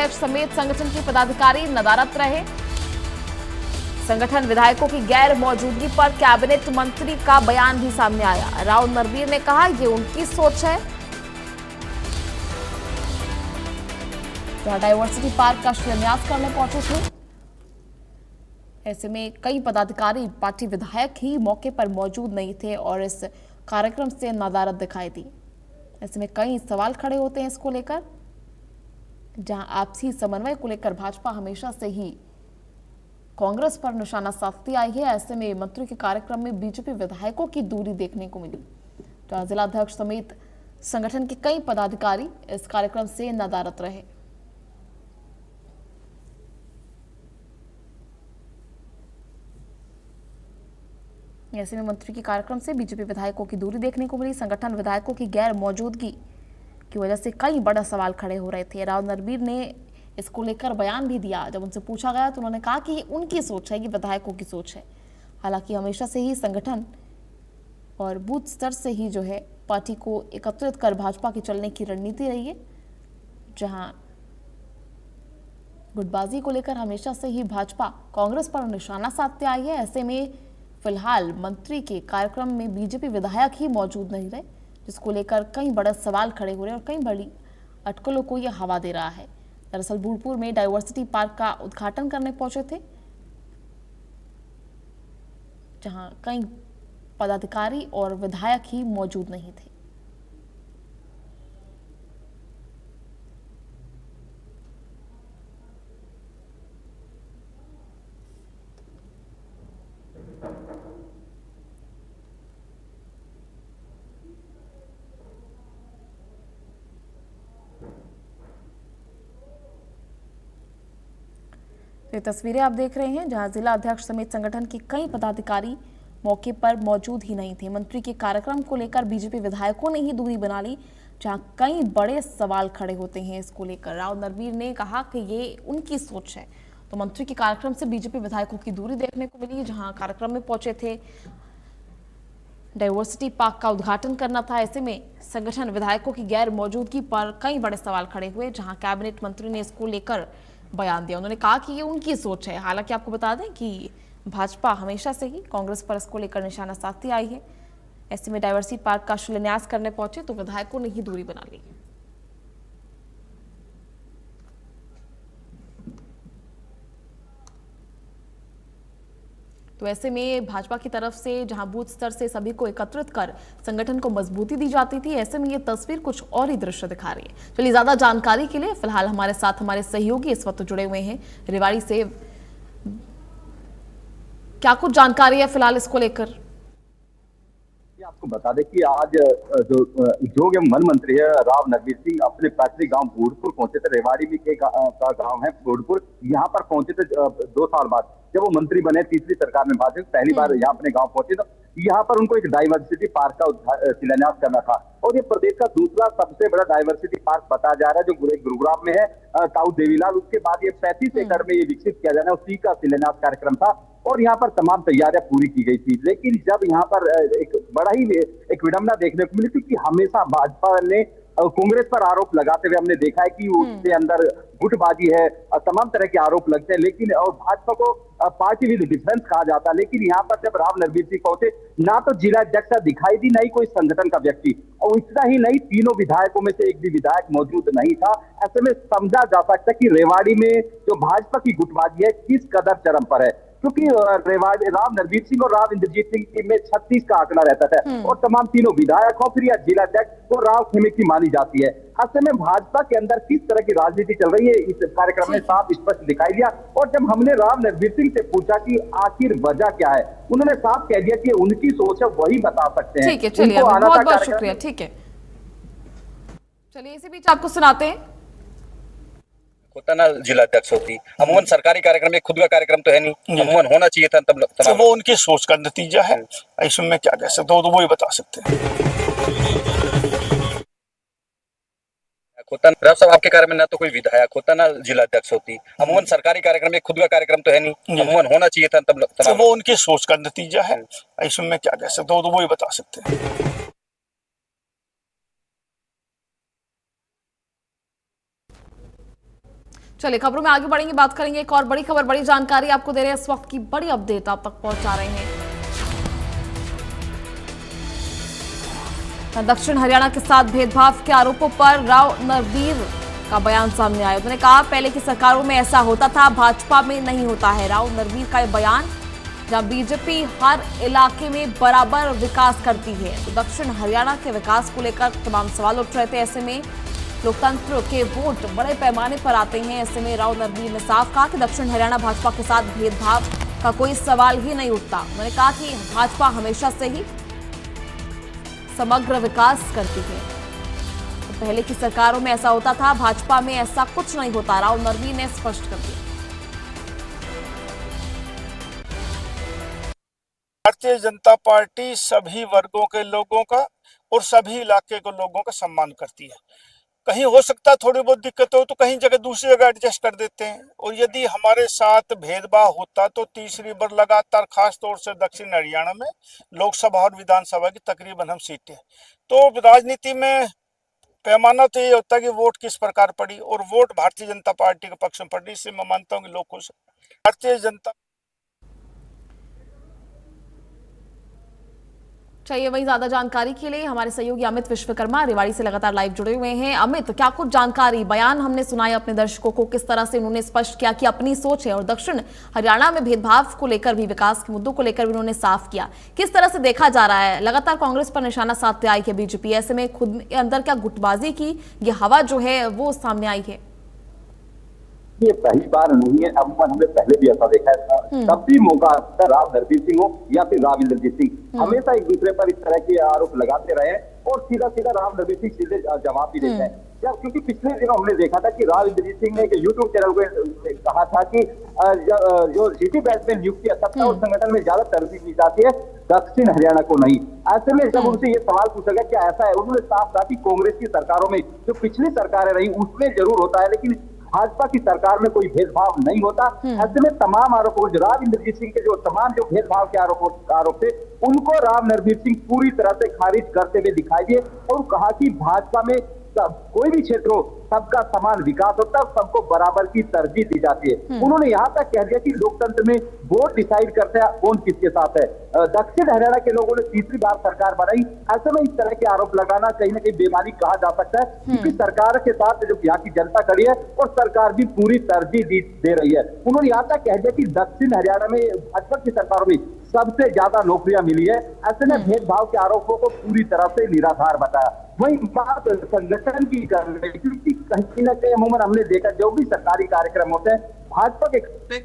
समेत संगठन के पदाधिकारी नदारद रहे। संगठन विधायकों की गैर मौजूदगी पर कैबिनेट मंत्री का बयान भी सामने आया। राव नरवीर ने कहा ये उनकी सोच है। डायवर्सिटी पार्क का शिलान्यास करने पहुंचे थे। ऐसे में कई पदाधिकारी पार्टी विधायक ही मौके पर मौजूद नहीं थे और इस कार्यक्रम से नदारद दिखाई दी। ऐसे में कई सवाल खड़े होते हैं इसको लेकर, जहां आपसी समन्वय को लेकर भाजपा हमेशा से ही कांग्रेस पर निशाना साधती आई है। ऐसे में मंत्री के कार्यक्रम में बीजेपी विधायकों की दूरी देखने को मिली, जहां जिलाध्यक्ष समेत संगठन के कई पदाधिकारी इस कार्यक्रम से नदारद रहे। ऐसे में मंत्री के कार्यक्रम से बीजेपी विधायकों की दूरी देखने को मिली। संगठन विधायकों की गैर मौजूदगी की वजह से कई बड़े सवाल खड़े हो रहे थे। राव नरवीर ने इसको लेकर बयान भी दिया। जब उनसे पूछा गया तो उन्होंने कहा कि ये उनकी सोच है, ये विधायकों की सोच है। हालांकि हमेशा से ही संगठन और बूथ स्तर से ही जो है पार्टी को एकत्रित कर भाजपा की चलने की रणनीति रही है, जहां गुटबाजी को लेकर हमेशा से ही भाजपा कांग्रेस पर निशाना साधते आई है। ऐसे में फिलहाल मंत्री के कार्यक्रम में बीजेपी विधायक ही मौजूद नहीं रहे, जिसको लेकर कई बड़े सवाल खड़े हो रहे हैं और कई बड़ी अटकलों को यह हवा दे रहा है। दरअसल बूढ़पुर में डायवर्सिटी पार्क का उद्घाटन करने पहुंचे थे, जहां कई पदाधिकारी और विधायक ही मौजूद नहीं थे। ये तस्वीरें आप देख रहे हैं, जहां जिला अध्यक्ष समेत संगठन के कई पदाधिकारी मौके पर मौजूद ही नहीं थे। मंत्री के कार्यक्रम को लेकर बीजेपी विधायकों ने ही दूरी बना ली, जहां कई बड़े सवाल खड़े होते हैं इसको लेकर। राव नरवीर ने कहा कि ये उनकी सोच है। तो मंत्री के कार्यक्रम से बीजेपी विधायकों की दूरी देखने को मिली, जहां कार्यक्रम में पहुंचे थे, डायवर्सिटी पार्क का उद्घाटन करना था। ऐसे में संगठन विधायकों की गैर मौजूदगी पर कई बड़े सवाल खड़े हुए, जहां कैबिनेट मंत्री ने इसको लेकर बयान दिया। उन्होंने कहा कि ये उनकी सोच है। हालांकि आपको बता दें कि भाजपा हमेशा से ही कांग्रेस पर इसको लेकर निशाना साधती आई है। ऐसे में डायवर्सिटी पार्क का शिलान्यास करने पहुंचे तो विधायकों ने ही दूरी बना ली। तो ऐसे में भाजपा की तरफ से जहां बूथ स्तर से सभी को एकत्रित कर संगठन को मजबूती दी जाती थी, ऐसे में ये तस्वीर कुछ और ही दृश्य दिखा रही है। चलिए, ज्यादा जानकारी के लिए फिलहाल हमारे साथ हमारे सहयोगी इस वक्त जुड़े हुए हैं रेवाड़ी से। क्या कुछ जानकारी है फिलहाल इसको लेकर? आपको बता दें कि आज जो उद्योग एवं वन मंत्री है राव नरवीर सिंह अपने पैतृक गांव बूढ़पुर पहुंचे थे। रेवाड़ी में का गांव है बूढ़पुर। यहाँ पर पहुंचे थे 2 साल बाद, जब वो मंत्री बने तीसरी सरकार में भाजपा पहली बार यहाँ अपने गांव पहुंचे। तो यहाँ पर उनको एक डायवर्सिटी पार्क का शिलान्यास करना था, और ये प्रदेश का दूसरा सबसे बड़ा डायवर्सिटी पार्क बताया जा रहा है, जो गुरुग्राम में है, ताऊ देवीलाल। उसके बाद ये 35 एकड़ में ये विकसित किया जाना है, उसी का शिलान्यास कार्यक्रम था और यहाँ पर तमाम तैयारियां पूरी की गई थी। लेकिन जब यहाँ पर एक बड़ा ही एक विडंबना देखने को मिली थी कि हमेशा भाजपा ने कांग्रेस पर आरोप लगाते हुए हमने देखा है कि उसके अंदर गुटबाजी है, तमाम तरह के आरोप लगते हैं। लेकिन और भाजपा को पार्टी विद डिफरेंस कहा जाता है। लेकिन यहाँ पर जब राव नरवीर सिंह पहुंचे, ना तो जिला अध्यक्ष दिखाई दी, ना ही कोई संगठन का व्यक्ति, और इतना ही नहीं, तीनों विधायकों में से एक भी विधायक मौजूद नहीं था। ऐसे में समझा जा सकता है कि रेवाड़ी में जो भाजपा की गुटबाजी है किस कदर चरम पर है, क्योंकि राव नरवीर सिंह और राव इंद्रजीत सिंह टीम में 36 का आंकड़ा रहता था, और तमाम तीनों विधायक हो फिर या जिला अध्यक्ष को राव खेमे की मानी जाती है। ऐसे में भाजपा के अंदर किस तरह की राजनीति चल रही है इस कार्यक्रम में साफ स्पष्ट दिखाई दिया। और जब हमने राव नरवीर सिंह से पूछा कि आखिर वजह क्या है, उन्होंने साफ कह दिया कि उनकी सोच है, वही बता सकते हैं। ठीक है, चलिए, बहुत बहुत शुक्रिया। ठीक है, चलिए इसी बीच आपको सुनाते हैं। होता ना जिला अध्यक्ष होती, अमूमन सरकारी कार्यक्रम में खुद का कार्यक्रम तो है नहीं, अमूमन होना चाहिए था तब। तो वो उनकी सोच का नतीजा है, इसमें मैं क्या कह सकता हूँ, तो वो ही बता सकते हैं। होता राव साहब आपके कार्यक्रम में ना तो कोई विधायक होता ना जिला अध्यक्ष होती, अमूमन सरकारी कार्यक्रम में खुद का कार्यक्रम तो है नहीं, अमूमन होना चाहिए था तब। तो वो उनकी सोच का नतीजा है, इसमें मैं क्या कह सकता हूँ, तो वो ही बता सकते हैं। चलिए खबरों में आगे बढ़ेंगे, बात करेंगे एक और बड़ी खबर, बड़ी जानकारी आपको दे रहे हैं इस वक्त की बड़ी अपडेट आप तक पहुंचा रहे हैं। दक्षिण हरियाणा के साथ भेदभाव के आरोपों पर राव नरवीर का बयान सामने आया। उन्होंने कहा पहले की सरकारों में ऐसा होता था, भाजपा में नहीं होता है। राव नरवीर का यह बयान, जहां बीजेपी हर इलाके में बराबर विकास करती है, तो दक्षिण हरियाणा के विकास को लेकर तमाम सवाल उठ रहे थे। ऐसे में लोकतंत्र के वोट बड़े पैमाने पर आते हैं। ऐसे में राव नरवीर ने साफ कहा कि दक्षिण हरियाणा भाजपा के साथ भेदभाव का कोई सवाल ही नहीं उठता। उन्होंने कहा कि भाजपा हमेशा से ही समग्र विकास करती है, तो पहले की सरकारों में ऐसा होता था, भाजपा में ऐसा कुछ नहीं होता, राव नरवीर ने स्पष्ट कर दिया। भारतीय जनता पार्टी सभी वर्गों के लोगों का और सभी इलाके के लोगों का सम्मान करती है। कहीं हो सकता है थोड़ी बहुत दिक्कत हो तो कहीं जगह दूसरी जगह एडजस्ट कर देते हैं, और यदि हमारे साथ भेदभाव होता तो तीसरी बार लगातार खास तौर से दक्षिण हरियाणा में लोकसभा और विधानसभा की तकरीबन हम सीटें, तो राजनीति में पैमाना तो ये होता है कि वोट किस प्रकार पड़ी, और वोट भारतीय जनता पार्टी के पक्ष में पड़ी। इससे मैं मानता हूँ कि लोग खुश हैं। भारतीय जनता चाहिए वही ज्यादा जानकारी के लिए हमारे सहयोगी अमित विश्वकर्मा रेवाड़ी से लगातार लाइव जुड़े हुए हैं। अमित, क्या कुछ जानकारी, बयान हमने सुनाया अपने दर्शकों को, किस तरह से उन्होंने स्पष्ट किया कि अपनी सोच है, और दक्षिण हरियाणा में भेदभाव को लेकर भी, विकास के मुद्दों को लेकर भी उन्होंने साफ किया। किस तरह से देखा जा रहा है, लगातार कांग्रेस पर निशाना साधते आई है बीजेपी, ऐसे में खुद के अंदर क्या गुटबाजी की ये हवा जो है वो सामने आई है? ये पहली बार नहीं है, अमूमन हमने पहले भी ऐसा देखा है। तब भी मौका आता है, राव नरवीर सिंह हो या फिर राव इंद्रजीत सिंह हमेशा एक दूसरे पर इस तरह के आरोप लगाते रहे और सीधा सीधा राव नरवीर सिंह सीधे जवाब भी देते हैं। जब क्योंकि पिछले दिनों हमने देखा था कि राव इंद्रजीत सिंह ने एक यूट्यूब चैनल को कहा था कि जो सिटी बैंक में नियुक्ति सत्ता और संगठन में ज्यादा तरजीह दी जाती है, दक्षिण हरियाणा को नहीं। ऐसे में जब उनसे ये सवाल पूछा गया क्या ऐसा है, उन्होंने साफ कहा कि कांग्रेस की सरकारों में जो पिछली सरकारें रही उसमें जरूर होता है, लेकिन भाजपा की सरकार में कोई भेदभाव नहीं होता। ऐसे में तमाम आरोपों, राव इंद्रजीत सिंह के जो तमाम जो भेदभाव के आरोप थे उनको राव नरवीर सिंह पूरी तरह से खारिज करते हुए दिखाई दिए और कहा कि भाजपा में कोई भी क्षेत्र हो सबका समान विकास होता है, सबको बराबर की तरजीह दी जाती है। उन्होंने यहाँ तक कह दिया कि लोकतंत्र में वोट डिसाइड करते हैं कौन किसके साथ है। दक्षिण हरियाणा के लोगों ने तीसरी बार सरकार बनाई, ऐसे में इस तरह के आरोप लगाना कहीं ना कहीं बेमानी कहा जा सकता है, क्योंकि सरकार के साथ जो यहाँ की जनता खड़ी है और सरकार भी पूरी तरजीह दे रही है। उन्होंने यहाँ तक कह दिया कि दक्षिण हरियाणा में भाजपा की सरकारों में सबसे ज्यादा नौकरियां मिली है। ऐसे में भेदभाव के आरोपों को पूरी तरह से निराधार बताया। वही बात संगठन की कर रहे, क्योंकि कहीं ना कहीं अमूमन हमने देखा जो भी सरकारी कार्यक्रम होते हैं भाजपा के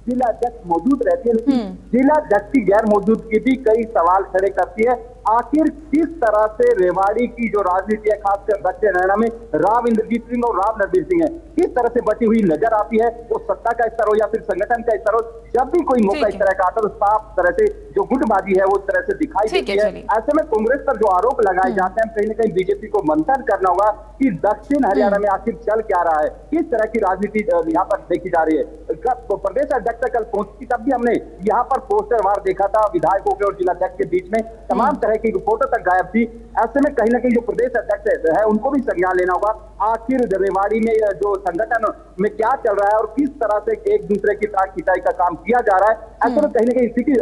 जिला अध्यक्ष मौजूद रहती है, लेकिन जिला अध्यक्ष की गैर मौजूदगी भी कई सवाल खड़े करती है। आखिर किस तरह से रेवाड़ी की जो राजनीति है, खासकर दक्षिण हरियाणा में राव इंद्रजीत सिंह और राव नरवीर सिंह है, किस तरह से बटी हुई नजर आती है। वो सत्ता का स्तर हो या फिर संगठन का स्तर हो, जब भी कोई मौका इस तरह का आता है तो साफ तरह से जो गुटबाजी है वो उस तरह से दिखाई देती है। ऐसे में कांग्रेस पर जो आरोप लगाए जाते हैं, कहीं ना कहीं बीजेपी को मंथन करना होगा कि दक्षिण हरियाणा में आखिर चल क्या रहा है, किस तरह की राजनीति यहाँ पर देखी जा रही है। प्रदेश अध्यक्ष कल पहुंची, तब भी हमने यहाँ पर पोस्टर वार देखा था विधायकों के और जिलाध्यक्ष के बीच में, तमाम तरह की फोटो तक गायब थी। ऐसे में कहीं ना कहीं जो प्रदेश अध्यक्ष है उनको भी संज्ञान लेना होगा, आखिर रेवाड़ी में जो संगठन में क्या चल रहा है और किस तरह से एक दूसरे की ताक खिंचाई का काम किया जा रहा है। ऐसे में कहीं ना कहीं इसी की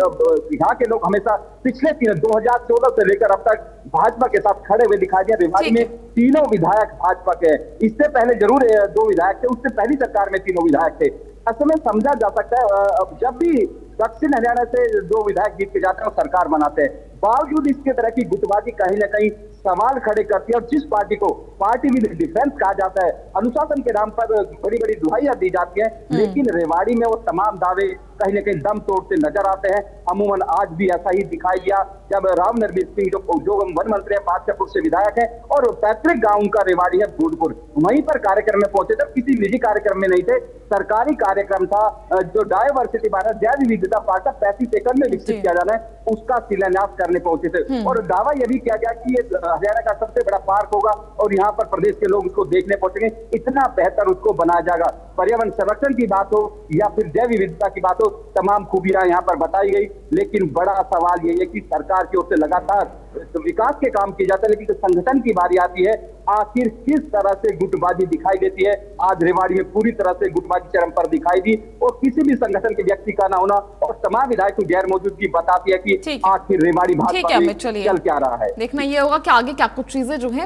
यहाँ के लोग हमेशा पिछले 2014 से लेकर अब तक भाजपा के साथ खड़े हुए दिखाई दिए। रेवाड़ी में तीनों विधायक भाजपा के हैं, इससे पहले जरूर 2 विधायक थे, उससे पहली सरकार में 3 विधायक थे। ऐसे में समझा जा सकता है जब भी दक्षिण हरियाणा से 2 विधायक जीत के जाते हैं और सरकार बनाते हैं, बावजूद इसके तरह की गुटबाजी कहीं ना कहीं सवाल खड़े करती है। और जिस पार्टी को पार्टी विद डिफेंस कहा जाता है, अनुशासन के नाम पर बड़ी बड़ी दुहाइयां दी जाती है, लेकिन रेवाड़ी में वो तमाम दावे कहीं ना कहीं दम तोड़ते नजर आते हैं। अमूमन आज भी ऐसा ही दिखाई दिया जब राव नरवीर सिंह जो वन मंत्री है, बादशाहपुर से विधायक है और पैतृक गांव उनका रेवाड़ी है बूढ़पुर, वहीं पर कार्यक्रम में पहुंचे थे। किसी निजी कार्यक्रम में नहीं थे, सरकारी कार्यक्रम था जो डायवर्सिटी भारत जैव विविधता पार्क 35 एकड़ में विकसित किया जाना है, उसका शिलान्यास करने पहुंचे थे। और दावा यह भी किया गया कि ये हरियाणा का सबसे बड़ा पार्क होगा और यहाँ पर प्रदेश के लोग उसको देखने पहुंचेंगे, इतना बेहतर उसको बनाया जाएगा। पर्यावरण संरक्षण की बात हो या फिर जैव विविधता की बात हो, तो तमाम खूबियां यहाँ पर बताई गई, लेकिन बड़ा सवाल ये है कि सरकार की ओर से लगातार विकास के काम किए जाते हैं, लेकिन जब संगठन की बारी आती है आखिर किस तरह से गुटबाजी दिखाई देती है। आज रेवाड़ी में पूरी तरह से गुटबाजी चरम पर दिखाई दी और किसी भी संगठन के व्यक्ति का ना होना और तमाम विधायक की गैर मौजूदगी बताती है कि ठीक है। आखिर रेवाड़ी ठीक है भाजपा में अमित, चलिए चल क्या रहा है। देखना ये होगा कि आगे क्या कुछ चीजें जो हैं